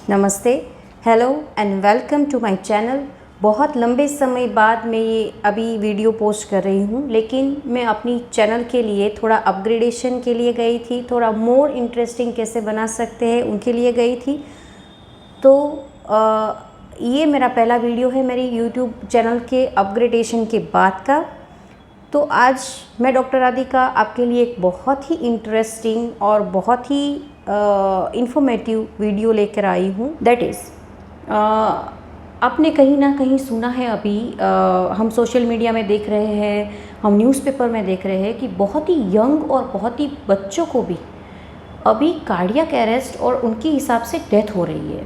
नमस्ते, hello and welcome to my channel. बहुत लंबे समय बाद मैं ये अभी वीडियो पोस्ट कर रही हूँ, लेकिन मैं अपनी चैनल के लिए थोड़ा अपग्रेडेशन के लिए गई थी, थोड़ा मोर इंटरेस्टिंग कैसे बना सकते हैं उनके लिए गई थी। तो ये मेरा पहला वीडियो है मेरी यूट्यूब चैनल के अपग्रेडेशन के बाद का। तो आज मैं डॉक्टर राधिका आपके लिए एक बहुत ही इंटरेस्टिंग और बहुत ही इंफॉर्मेटिव वीडियो लेकर आई हूँ। दैट इज़ आपने कहीं ना कहीं सुना है, अभी हम सोशल मीडिया में देख रहे हैं, हम न्यूज़पेपर में देख रहे हैं कि बहुत ही यंग और बहुत ही बच्चों को भी अभी कार्डियक अरेस्ट और उनके हिसाब से डेथ हो रही है।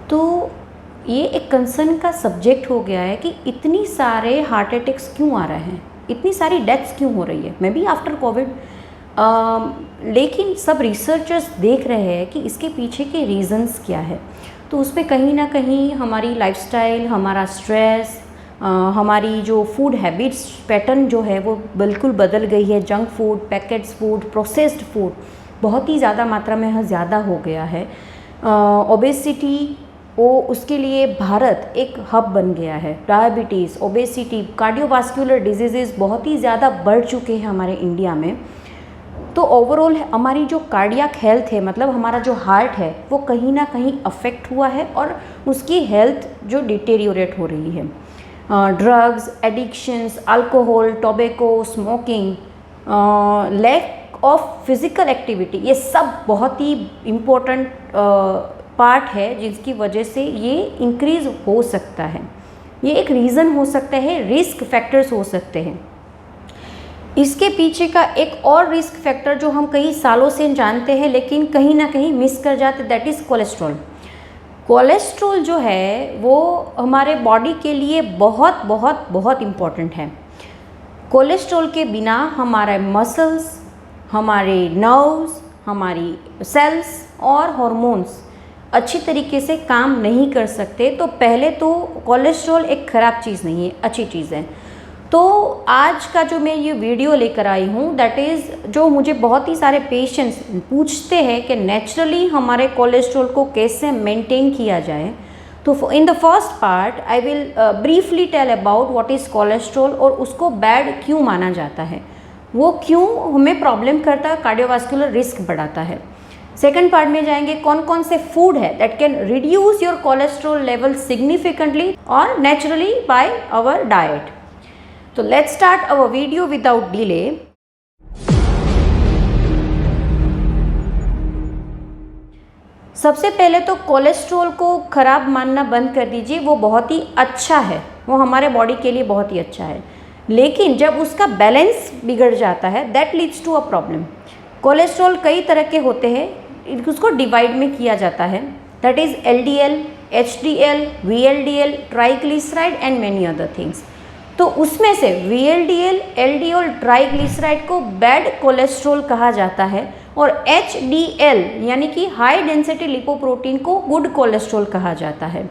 तो ये एक कंसर्न का सब्जेक्ट हो गया है कि इतनी सारे हार्ट अटैक्स क्यों आ रहे हैं, इतनी सारी डेथ्स क्यों हो रही है, मे बी आफ्टर कोविड। लेकिन सब रिसर्चर्स देख रहे हैं कि इसके पीछे के रीज़न्स क्या है। तो उसमें कहीं ना कहीं हमारी लाइफस्टाइल, हमारा स्ट्रेस, हमारी जो फूड हैबिट्स पैटर्न जो है वो बिल्कुल बदल गई है। Junk food, packets food, processed food बहुत ही ज़्यादा मात्रा में ज़्यादा हो गया है। ओबेसिटी, वो उसके लिए भारत एक हब बन गया है। डायबिटीज़, ओबेसिटी, कार्डियोवास्कुलर डिजीज़ बहुत ही ज़्यादा बढ़ चुके हैं हमारे इंडिया में। तो ओवरऑल हमारी जो कार्डियक हेल्थ है, मतलब हमारा जो हार्ट है, वो कहीं ना कहीं अफेक्ट हुआ है और उसकी हेल्थ जो डिटेरियोरेट हो रही है। Drugs, addictions, alcohol, tobacco, smoking, lack of physical activity, ये सब बहुत ही इम्पोर्टेंट पार्ट है जिसकी वजह से ये इंक्रीज़ हो सकता है। ये एक रीज़न हो सकता है, रिस्क फैक्टर्स हो सकते हैं। इसके पीछे का एक और रिस्क फैक्टर जो हम कई सालों से जानते हैं लेकिन कहीं ना कहीं मिस कर जाते, दैट इज़ कोलेस्ट्रॉल। कोलेस्ट्रॉल जो है वो हमारे बॉडी के लिए बहुत बहुत बहुत इम्पॉर्टेंट है। कोलेस्ट्रॉल के बिना हमारे मसल्स, हमारे नर्व्स, हमारी सेल्स और हॉर्मोन्स अच्छी तरीके से काम नहीं कर सकते। तो पहले तो कोलेस्ट्रॉल एक ख़राब चीज़ नहीं है, अच्छी चीज़ है। तो आज का जो मैं ये वीडियो लेकर आई हूँ, दैट इज़ जो मुझे बहुत ही सारे पेशेंट्स पूछते हैं कि नेचुरली हमारे कोलेस्ट्रॉल को कैसे मेंटेन किया जाए। तो in the first part I will briefly tell about what is cholesterol और उसको बैड क्यों माना जाता है, वो क्यों हमें प्रॉब्लम करता है, कार्डियोवास्कुलर रिस्क बढ़ाता है। सेकंड पार्ट में जाएंगे कौन कौन से फूड है that can reduce your cholesterol level significantly और नेचुरली बाय आवर डाइट। तो let's start our video without delay. सबसे पहले तो कोलेस्ट्रॉल को ख़राब मानना बंद कर दीजिए, वो बहुत ही अच्छा है, वो हमारे बॉडी के लिए बहुत ही अच्छा है। लेकिन जब उसका बैलेंस बिगड़ जाता है, that leads to a problem. Cholesterol कई तरह के होते हैं, उसको डिवाइड में किया जाता है, that is LDL, HDL, VLDL, triglyceride and many other things. तो उसमें से VLDL, LDL, ट्राइग्लिसराइड को बैड कोलेस्ट्रॉल कहा जाता है और HDL यानी कि हाई डेंसिटी लिपोप्रोटीन को गुड कोलेस्ट्रॉल कहा जाता है।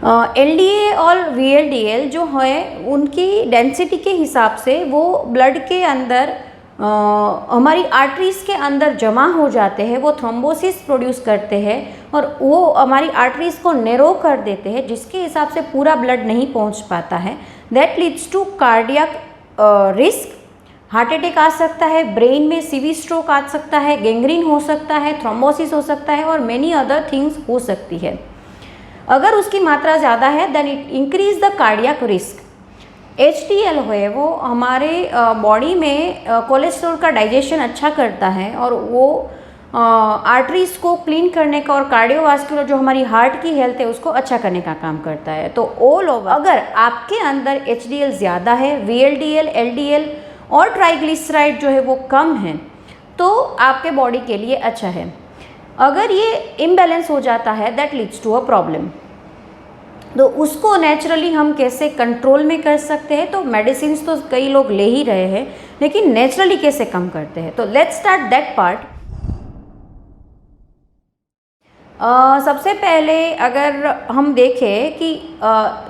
LDL और VLDL जो है उनकी डेंसिटी के हिसाब से वो ब्लड के अंदर हमारी आर्टरीज़ के अंदर जमा हो जाते हैं, वो थ्रोम्बोसिस प्रोड्यूस करते हैं और वो हमारी आर्टरीज़ को नैरो कर देते हैं, जिसके हिसाब से पूरा ब्लड नहीं पहुंच पाता है। That leads to cardiac risk. Heart attack आ सकता है, ब्रेन में सीवी स्ट्रोक आ सकता है, गैंग्रीन हो सकता है, थ्रोम्बोसिस हो सकता है और मैनी अदर थिंग्स हो सकती है। अगर उसकी मात्रा ज़्यादा है then it increase the cardiac risk. HDL है वो हमारे बॉडी में कोलेस्ट्रॉल का डाइजेशन अच्छा करता है और वो आर्टरीज़ को क्लीन करने का और कार्डियोवास्कुलर जो हमारी हार्ट की हेल्थ है उसको अच्छा करने का काम करता है। तो ऑल ओवर अगर आपके अंदर HDL ज़्यादा है, VLDL, LDL और ट्राइग्लिसराइड जो है वो कम है, तो आपके बॉडी के लिए अच्छा है। अगर ये इम्बैलेंस हो जाता है that leads to a problem. तो उसको नेचुरली हम कैसे कंट्रोल में कर सकते हैं, तो मेडिसिन तो कई लोग ले ही रहे हैं, लेकिन नेचुरली कैसे कम करते हैं, तो लेट्स स्टार्ट दैट पार्ट। सबसे पहले अगर हम देखें कि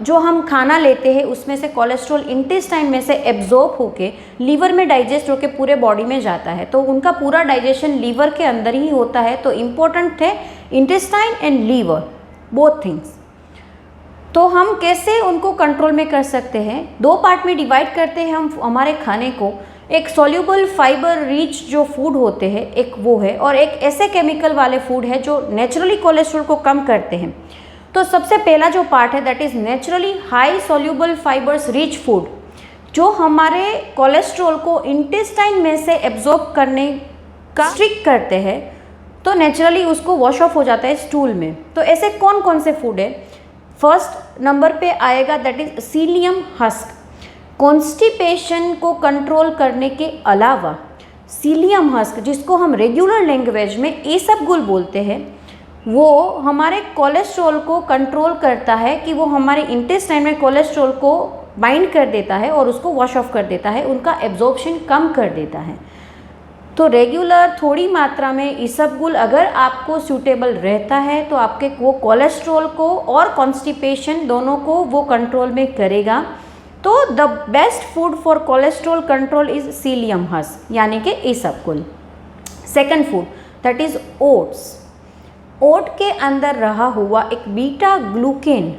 जो हम खाना लेते हैं उसमें से कोलेस्ट्रॉल इंटेस्टाइन में से एब्जॉर्ब होके लीवर में डाइजेस्ट होके पूरे बॉडी में जाता है, तो उनका पूरा डाइजेशन लीवर के अंदर ही होता है। तो इम्पोर्टेंट है intestine and liver, both things. तो हम कैसे उनको कंट्रोल में कर सकते हैं? दो पार्ट में डिवाइड करते हैं हम हमारे खाने को। एक सॉल्यूबल फाइबर रिच जो फूड होते हैं, एक वो है, और एक ऐसे केमिकल वाले फूड है जो नेचुरली कोलेस्ट्रॉल को कम करते हैं। तो सबसे पहला जो पार्ट है that is naturally high soluble fibres rich food, जो हमारे कोलेस्ट्रॉल को इंटेस्टाइन में से एब्जॉर्ब करने का स्ट्रिक्ट करते हैं, तो नेचुरली उसको वॉश ऑफ हो जाता है स्टूल में। तो ऐसे कौन कौन से फूड है? फर्स्ट नंबर पे आएगा that is cilium husk. Constipation को कंट्रोल करने के अलावा सीलियम हस्क, जिसको हम रेगुलर लैंग्वेज में इसबगुल बोलते हैं, वो हमारे कोलेस्ट्रॉल को कंट्रोल करता है कि वो हमारे इंटेस्टाइन में कोलेस्ट्रॉल को बाइंड कर देता है और उसको वॉश ऑफ कर देता है, उनका एब्जॉर्प्शन कम कर देता है। तो रेगुलर थोड़ी मात्रा में इसबगुल अगर आपको सूटेबल रहता है तो आपके वो कोलेस्ट्रॉल को और कॉन्स्टिपेशन दोनों को वो कंट्रोल में करेगा। तो the best food for cholesterol control is psyllium husk, यानी कि इसबगुल। Second food that is oats. Oat के अंदर रहा हुआ एक बीटा ग्लूकेन,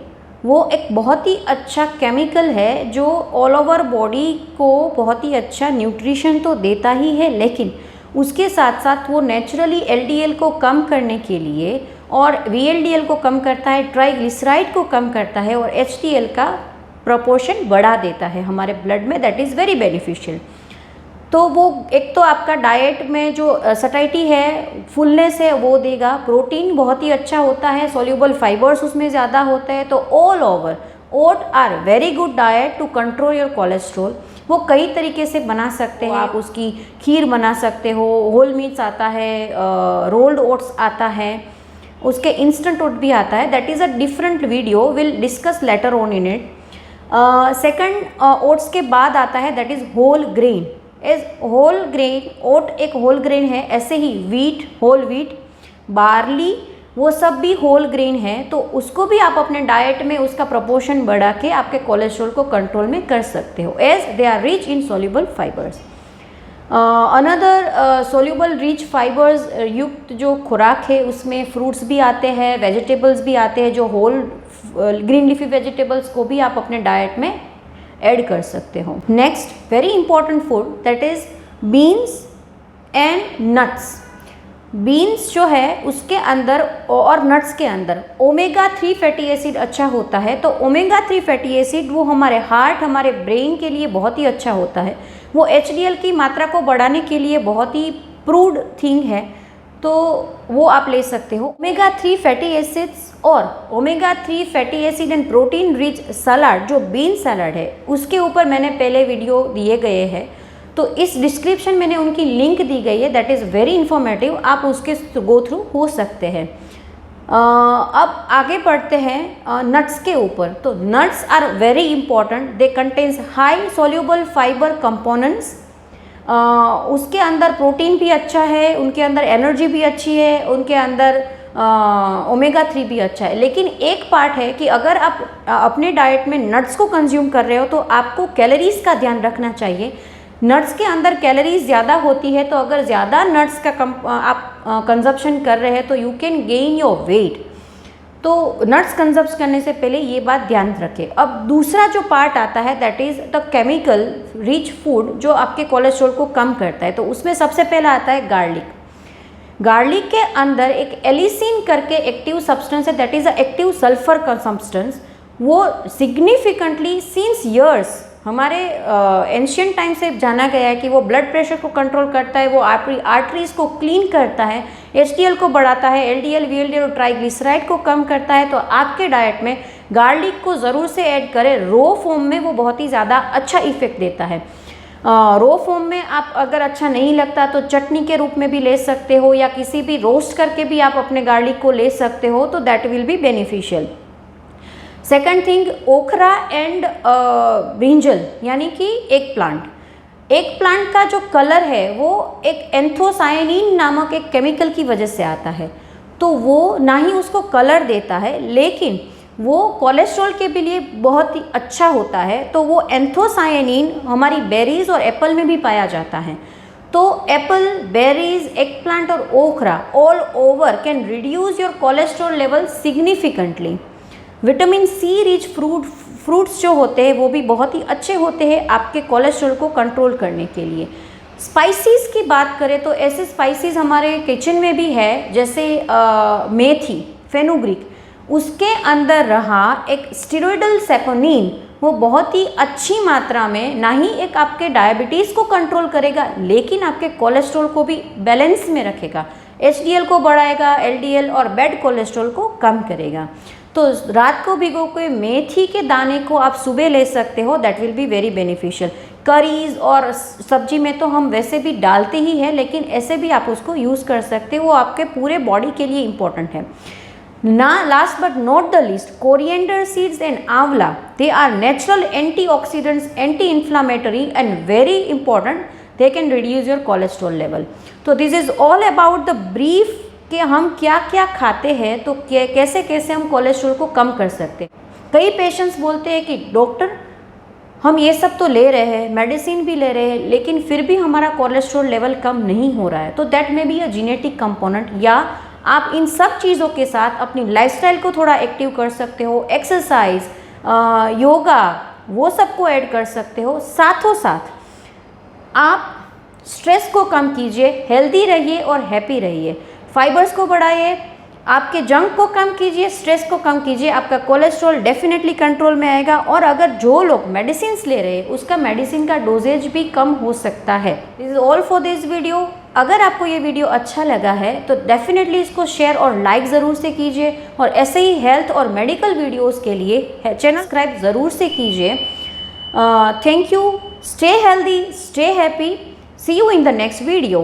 वो एक बहुत ही अच्छा केमिकल है जो ऑल ओवर बॉडी को बहुत ही अच्छा न्यूट्रिशन तो देता ही है, लेकिन उसके साथ साथ वो नेचुरली एलडीएल को कम करने के लिए और वीएलडीएल को कम करता है, ट्राइग्लिसराइड को कम करता है और एचडीएल का प्रोपोर्शन बढ़ा देता है हमारे ब्लड में। That is very beneficial. तो वो एक तो आपका डाइट में जो सटाइटी है, फुलनेस है, वो देगा। प्रोटीन बहुत ही अच्छा होता है, सॉल्यूबल फाइबर्स उसमें ज़्यादा होते हैं। तो all over oat are very good diet to control your cholesterol. वो कई तरीके से बना सकते हैं आप, उसकी खीर बना सकते हो, होल मीट्स आता है, रोल्ड ओट्स आता है, उसके इंस्टेंट ओट भी आता है। That is a different video, will discuss later on in it. Second oats के बाद आता है that is whole grain. As whole grain, oat एक होल ग्रेन है, ऐसे ही वीट, होल वीट, बार्ली, वो सब भी होल ग्रेन है। तो उसको भी आप अपने डाइट में उसका प्रोपोर्शन बढ़ा के आपके कोलेस्ट्रॉल को कंट्रोल में कर सकते हो, as they are rich in soluble fibres. Another soluble rich fibres युक्त जो खुराक है उसमें फ्रूट्स भी आते हैं, वेजिटेबल्स भी आते हैं, जो होल ग्रीन लीफी वेजिटेबल्स को भी आप अपने डाइट में ऐड कर सकते हो। Next very important food that is beans and nuts. Beans जो है उसके अंदर और नट्स के अंदर ओमेगा 3 फैटी एसिड अच्छा होता है। तो ओमेगा 3 फैटी एसिड वो हमारे हार्ट, हमारे ब्रेन के लिए बहुत ही अच्छा होता है। वो एचडीएल की मात्रा को बढ़ाने के लिए बहुत ही प्रूव्ड थिंग है, तो वो आप ले सकते हो। ओमेगा 3 फैटी एसिड्स और omega 3 fatty acid and protein rich salad, जो बीन सलाड है, उसके ऊपर मैंने पहले वीडियो दिए गए हैं, तो इस डिस्क्रिप्शन मैंने उनकी लिंक दी गई है। दैट इज़ वेरी इंफॉर्मेटिव, आप उसके गो थ्रू हो सकते हैं। अब आगे बढ़ते हैं नट्स के ऊपर। तो nuts are very important, they contains high soluble fibre components. उसके अंदर प्रोटीन भी अच्छा है, उनके अंदर एनर्जी भी अच्छी है, उनके अंदर ओमेगा 3 भी अच्छा है। लेकिन एक पार्ट है कि अगर आप अपने डाइट में नट्स को कंज्यूम कर रहे हो तो आपको कैलोरीज का ध्यान रखना चाहिए। नट्स के अंदर कैलोरीज ज़्यादा होती है, तो अगर ज़्यादा नट्स का आप कंजप्शन कर रहे हैं तो you can gain your weight. तो नट्स कंजप्ट करने से पहले ये बात ध्यान रखें। अब दूसरा जो पार्ट आता है that is the chemical rich food, जो आपके कोलेस्ट्रॉल को कम करता है। तो उसमें सबसे पहला आता है गार्लिक। गार्लिक के अंदर एक एलिसिन करके एक्टिव सब्सटेंस है, that is a active sulphur का सब्सटेंस। वो सिग्निफिकेंटली सिंस ईयर्स हमारे एंशियंट टाइम से जाना गया है कि वो ब्लड प्रेशर को कंट्रोल करता है, वो आर्टरीज को क्लीन करता है, एचडीएल को बढ़ाता है, एलडीएल, वीएलडीएल और ट्राइग्लिसराइड को कम करता है। तो आपके डाइट में गार्लिक को ज़रूर से ऐड करें। रो फॉर्म में वो बहुत ही ज़्यादा अच्छा इफेक्ट देता है। रो फॉर्म में आप अगर अच्छा नहीं लगता तो चटनी के रूप में भी ले सकते हो, या किसी भी रोस्ट करके भी आप अपने गार्लिक को ले सकते हो, तो that will be beneficial. Second thing, ओखरा and brinjal यानी कि एग प्लांट। एग प्लांट का जो कलर है वो एक एंथोसायनिन नामक एक केमिकल की वजह से आता है। तो वो ना ही उसको कलर देता है, लेकिन वो कोलेस्ट्रॉल के भी लिए बहुत ही अच्छा होता है। तो वो एंथोसायनिन हमारी बेरीज और एप्पल में भी पाया जाता है। तो एप्पल, बेरीज, एग प्लांट और okra all over can reduce your cholesterol level significantly. Vitamin C rich fruits जो होते हैं वो भी बहुत ही अच्छे होते हैं आपके कोलेस्ट्रॉल को कंट्रोल करने के लिए। स्पाइसेस की बात करें तो ऐसे स्पाइसेस हमारे किचन में भी है, जैसे मेथी, फेनुग्रीक, उसके अंदर रहा एक स्टेरॉयडल सेपोनिन, वो बहुत ही अच्छी मात्रा में ना ही एक आपके डायबिटीज़ को कंट्रोल करेगा, लेकिन आपके कोलेस्ट्रॉल को भी बैलेंस में रखेगा। एचडीएल को बढ़ाएगा, एलडीएल और बैड कोलेस्ट्रॉल को कम करेगा। तो रात को भिगो के मेथी के दाने को आप सुबह ले सकते हो, that will be very beneficial. Curries और सब्जी में तो हम वैसे भी डालते ही हैं, लेकिन ऐसे भी आप उसको यूज़ कर सकते हो, वो आपके पूरे बॉडी के लिए इम्पोर्टेंट है ना। Last but not the least, coriander seeds and amla, they are natural antioxidants, anti inflammatory and very important, they can reduce your cholesterol level. तो this is all about the brief कि हम क्या क्या खाते हैं, तो कैसे कैसे हम कोलेस्ट्रॉल को कम कर सकते हैं। कई पेशेंट्स बोलते हैं कि डॉक्टर हम ये सब तो ले रहे हैं, मेडिसिन भी ले रहे हैं, लेकिन फिर भी हमारा कोलेस्ट्रॉल लेवल कम नहीं हो रहा है। तो दैट में बी अ जीनेटिक कंपोनेंट, या आप इन सब चीज़ों के साथ अपनी लाइफस्टाइल को थोड़ा एक्टिव कर सकते हो, एक्सरसाइज, योगा, वो सब को ऐड कर सकते हो। साथों साथ आप स्ट्रेस को कम कीजिए, हेल्दी रहिए और हैप्पी रहिए। फाइबर्स को बढ़ाइए, आपके जंक को कम कीजिए, स्ट्रेस को कम कीजिए, आपका कोलेस्ट्रॉल डेफिनेटली कंट्रोल में आएगा। और अगर जो लोग मेडिसिन ले रहे हैं उसका मेडिसिन का डोजेज भी कम हो सकता है। This is all for this video. अगर आपको ये वीडियो अच्छा लगा है तो डेफिनेटली इसको शेयर और लाइक ज़रूर से कीजिए, और ऐसे ही हेल्थ और मेडिकल वीडियोज़ के लिए चैनल सब्सक्राइब ज़रूर से कीजिए। Thank you, stay healthy, stay happy, see you in the next video.